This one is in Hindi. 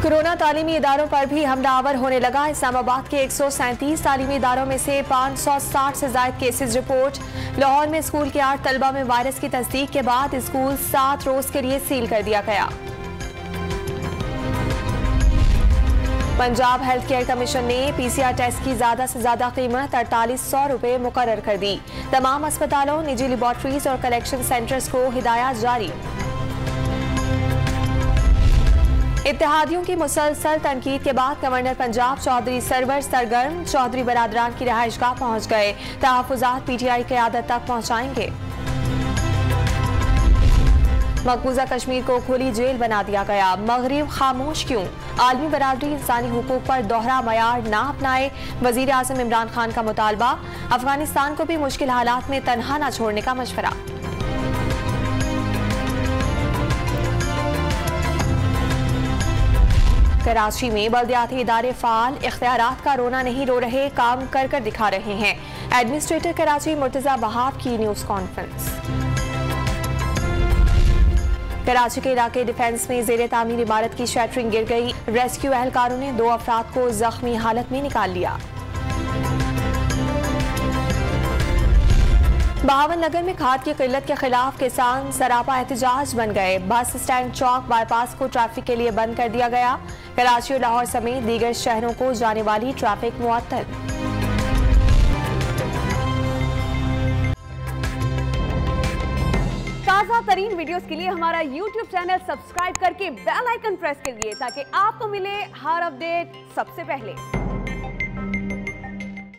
कोरोना तालीमी इदारों पर भी हमलावर होने लगा। इस्लामाबाद के 137 तालीमी इदारों में से 560 से ज्यादा केसेस रिपोर्ट। लाहौर में स्कूल के 8 तलबा में वायरस की तस्दीक के बाद स्कूल 7 रोज के लिए सील कर दिया गया। पंजाब हेल्थ केयर कमीशन ने PCR टेस्ट की ज्यादा से ज्यादा कीमत 4800 रुपए मुकर्रर कर दी। तमाम अस्पतालों, निजी लेबॉर्ट्रीज और कलेक्शन सेंटर्स को हिदायत जारी। इत्तेहादियों की मुसलसल तनकीद के बाद गवर्नर पंजाब चौधरी सरवर सरगर्म चौधरी बरादरान की रिहाइशगाह पहुंच गए। तहफुजात PTI क़यादत तक पहुंचाएंगे। मकबूजा कश्मीर को खुली जेल बना दिया गया। मगरिब खामोश क्यों? आलमी बरादरी इंसानी हुकूक पर दोहरा मयार ना अपनाए, वजीर आज़म इमरान खान का मुतालबा। अफगानिस्तान को भी मुश्किल हालात में तनहा न छोड़ने का मशवरा। कराची में बल्दियाती इदारे फाल, इख्तियारात का रोना नहीं रो रहे, काम कर कर दिखा रहे हैं। एडमिनिस्ट्रेटर कराची मुर्तजा बहाब की न्यूज कॉन्फ्रेंस। कराची के इलाके डिफेंस में जेर तामीर इमारत की शटरिंग गिर गई। रेस्क्यू एहलकारों ने 2 अफराद को जख्मी हालत में निकाल लिया। बहावलनगर में खाद की किल्लत के खिलाफ किसान सरापा एहतजाज बन गए। बस स्टैंड चौक बाईपास को ट्रैफिक के लिए बंद कर दिया गया। कराची और लाहौर समेत दीगर शहरों को जाने वाली ट्रैफिक मुअत्तल। ताज़ा तरीन वीडियोस के लिए हमारा YouTube चैनल सब्सक्राइब करके बेल आइकन प्रेस करिए ताकि आपको मिले हर अपडेट सबसे पहले।